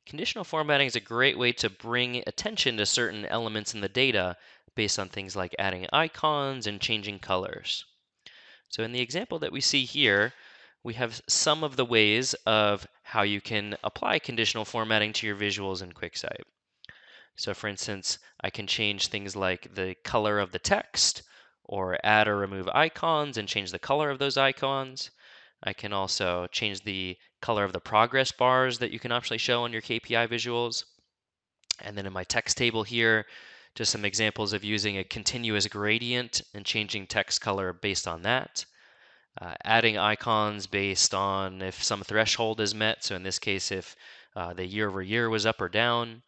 Conditional formatting is a great way to bring attention to certain elements in the data based on things like adding icons and changing colors. So in the example that we see here, we have some of the ways of how you can apply conditional formatting to your visuals in QuickSight. So for instance, I can change things like the color of the text, or add or remove icons and change the color of those icons. I can also change the color of the progress bars that you can actually show on your KPI visuals. And then in my text table here, just some examples of using a continuous gradient and changing text color based on that. Adding icons based on if some threshold is met. So in this case, if the year over year was up or down.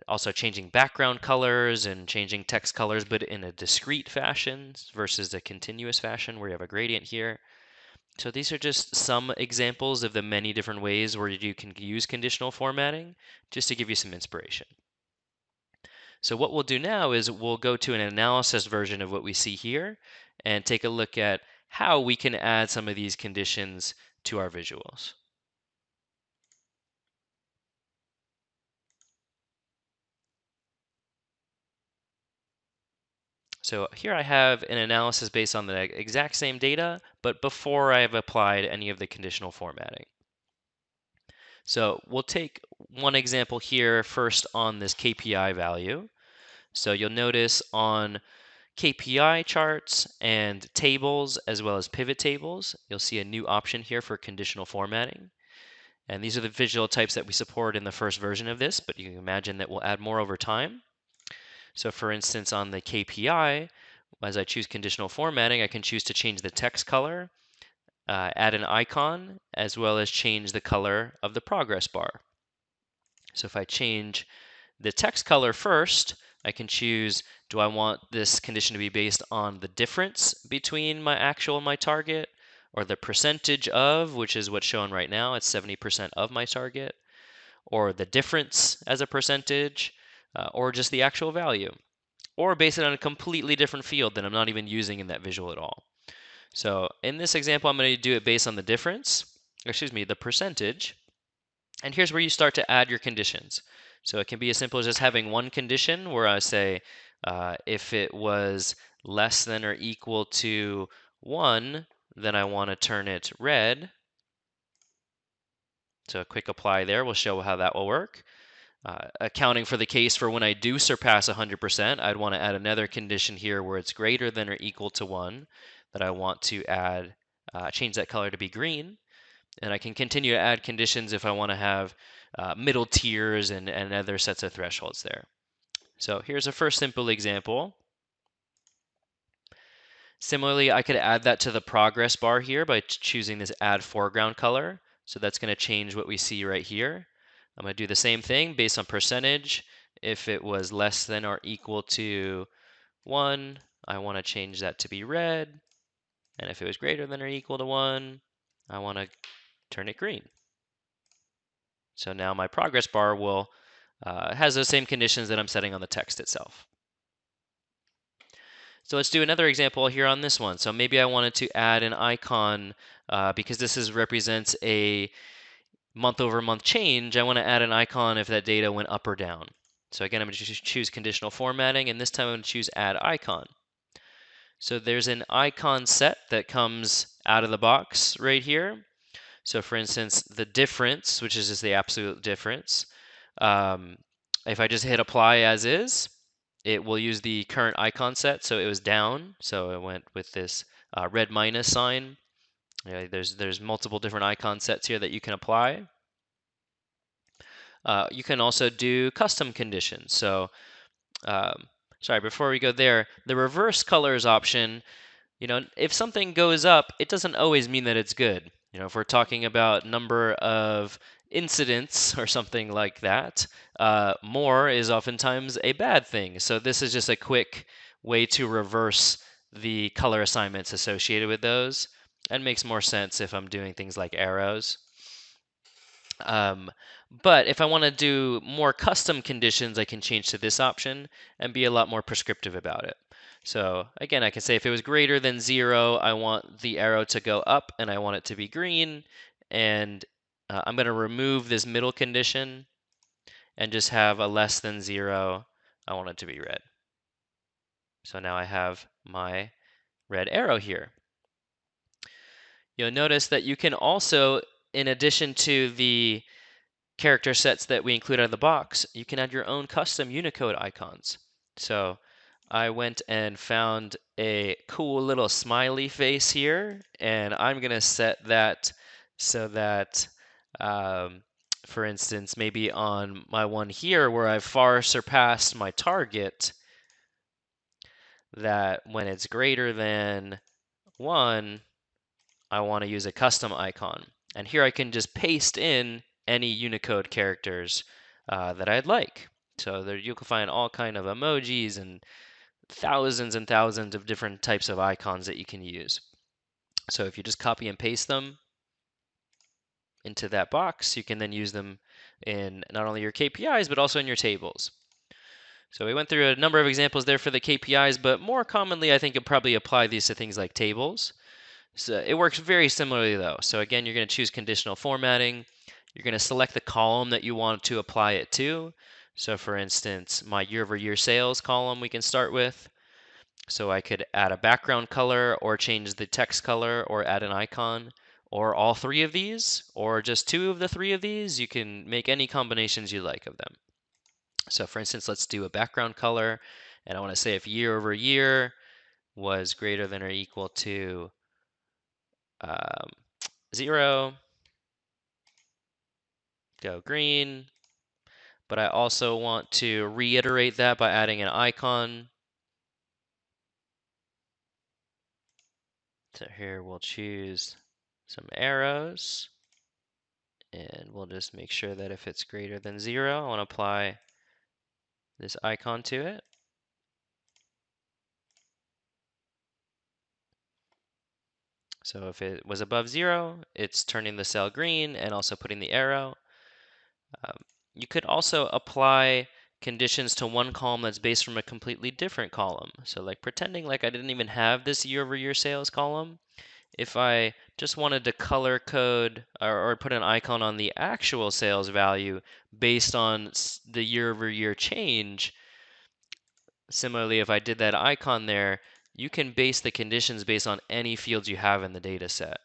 Also changing background colors and changing text colors, but in a discrete fashion versus a continuous fashion where you have a gradient here. So these are just some examples of the many different ways where you can use conditional formatting, just to give you some inspiration. So what we'll do now is we'll go to an analysis version of what we see here and take a look at how we can add some of these conditions to our visuals. So here I have an analysis based on the exact same data, but before I have applied any of the conditional formatting. So we'll take one example here first on this KPI value. So you'll notice on KPI charts and tables, as well as pivot tables, you'll see a new option here for conditional formatting. And these are the visual types that we support in the first version of this, but you can imagine that we'll add more over time. So for instance, on the KPI, as I choose conditional formatting, I can choose to change the text color, add an icon, as well as change the color of the progress bar. So if I change the text color first, I can choose, do I want this condition to be based on the difference between my actual and my target, or the percentage of, which is what's shown right now, it's 70% of my target, or the difference as a percentage, or just the actual value, or base it on a completely different field that I'm not even using in that visual at all. So in this example, I'm going to do it based on the difference, the percentage. And here's where you start to add your conditions. So it can be as simple as just having one condition where I say, if it was less than or equal to 1, then I want to turn it red. So a quick apply there will show how that will work. Accounting for the case for when I do surpass 100%, I'd want to add another condition here where it's greater than or equal to 1 that I want to add, change that color to be green. And I can continue to add conditions if I want to have middle tiers and other sets of thresholds there. So here's a first simple example. Similarly, I could add that to the progress bar here by choosing this add foreground color. So that's going to change what we see right here. I'm going to do the same thing based on percentage. If it was less than or equal to 1, I want to change that to be red. And if it was greater than or equal to 1, I want to turn it green. So now my progress bar will has those same conditions that I'm setting on the text itself. So let's do another example here on this one. So maybe I wanted to add an icon because this represents a month over month change. I want to add an icon if that data went up or down. So again, I'm going to choose conditional formatting, and this time I'm going to choose add icon. So there's an icon set that comes out of the box right here. So for instance, the difference, which is just the absolute difference, if I just hit apply as is, it will use the current icon set. So it was down, so it went with this red minus sign. There's multiple different icon sets here that you can apply. You can also do custom conditions. So sorry, before we go there, the reverse colors option, if something goes up, it doesn't always mean that it's good. If we're talking about number of incidents or something like that, more is oftentimes a bad thing. So this is just a quick way to reverse the color assignments associated with those, and makes more sense if I'm doing things like arrows. But if I want to do more custom conditions, I can change to this option and be a lot more prescriptive about it. So again, I can say if it was greater than 0, I want the arrow to go up and I want it to be green. And I'm going to remove this middle condition and just have a less than 0. I want it to be red. So now I have my red arrow here. You'll notice that you can also, in addition to the character sets that we include out of the box, you can add your own custom Unicode icons. So I went and found a cool little smiley face here, and I'm going to set that so that, for instance, maybe on my one here where I've far surpassed my target, that when it's greater than 1, I want to use a custom icon. And here I can just paste in any Unicode characters that I'd like. So there you can find all kind of emojis and thousands of different types of icons that you can use. So if you just copy and paste them into that box, you can then use them in not only your KPIs, but also in your tables. So we went through a number of examples there for the KPIs, but more commonly, I think you'll probably apply these to things like tables. So it works very similarly though. So again, you're going to choose conditional formatting. You're going to select the column that you want to apply it to. So for instance, my year-over-year sales column we can start with. So I could add a background color or change the text color or add an icon or all 3 of these or just 2 of the 3 of these. You can make any combinations you like of them. So for instance, let's do a background color, and I want to say if year over year was greater than or equal to um, 0, go green. But I also want to reiterate that by adding an icon. So here we'll choose some arrows, and we'll just make sure that if it's greater than 0, I want to apply this icon to it. So if it was above 0, it's turning the cell green and also putting the arrow. You could also apply conditions to one column that's based from a completely different column. So like pretending like I didn't even have this year-over-year sales column. If I just wanted to color code or put an icon on the actual sales value based on the year-over-year change, similarly, if I did that icon there, you can base the conditions based on any fields you have in the data set.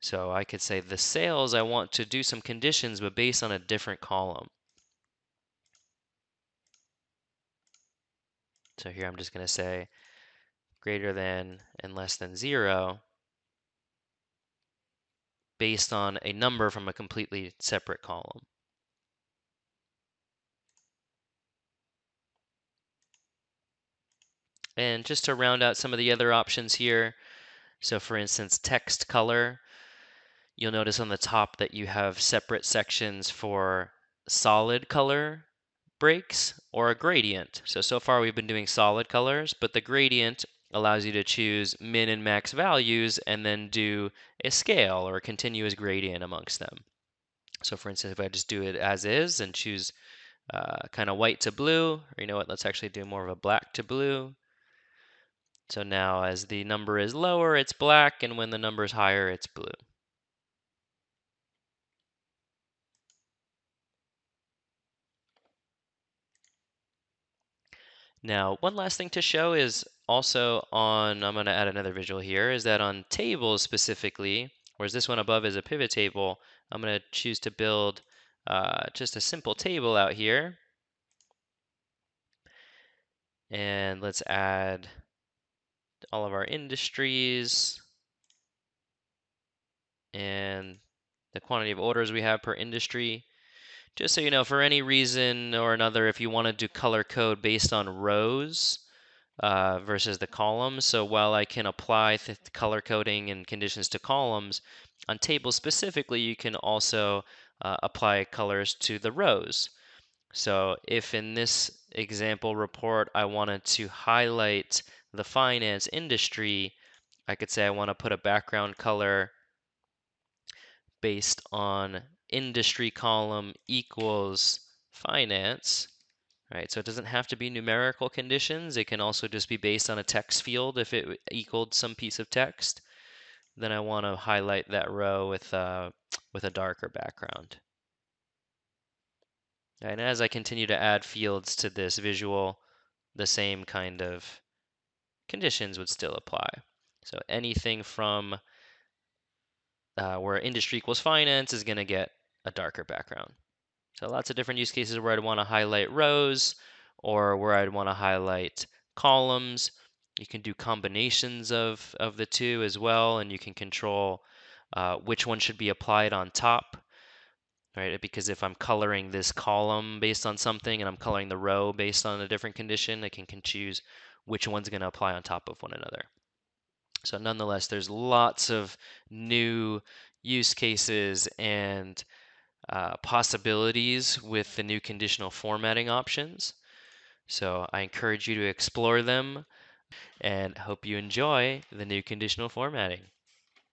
So I could say the sales, I want to do some conditions, but based on a different column. So here I'm just going to say greater than and less than 0 based on a number from a completely separate column. And just to round out some of the other options here, so for instance, text color, you'll notice on the top that you have separate sections for solid color breaks or a gradient. So far we've been doing solid colors, but the gradient allows you to choose min and max values and then do a scale or a continuous gradient amongst them. So for instance, if I just do it as is and choose kind of white to blue, or you know what, let's actually do more of a black to blue. So now as the number is lower, it's black, and when the number is higher, it's blue. Now, one last thing to show is also on, I'm going to add another visual here, is that on tables specifically, whereas this one above is a pivot table, I'm going to choose to build just a simple table out here. And let's add all of our industries and the quantity of orders we have per industry. Just so you know, for any reason or another, if you wanted to color code based on rows versus the columns, so while I can apply color coding and conditions to columns, on tables specifically, you can also apply colors to the rows. So if in this example report I wanted to highlight the finance industry, I could say I want to put a background color based on industry column equals finance, right? So it doesn't have to be numerical conditions. It can also just be based on a text field if it equaled some piece of text. Then I want to highlight that row with with a darker background. And as I continue to add fields to this visual, the same kind of conditions would still apply. So anything from where industry equals finance is going to get a darker background. So lots of different use cases where I'd want to highlight rows or where I'd want to highlight columns. You can do combinations of the two as well, and you can control which one should be applied on top, right? Because if I'm coloring this column based on something and I'm coloring the row based on a different condition, I can choose which one's going to apply on top of one another. So nonetheless, there's lots of new use cases and possibilities with the new conditional formatting options. So I encourage you to explore them and hope you enjoy the new conditional formatting.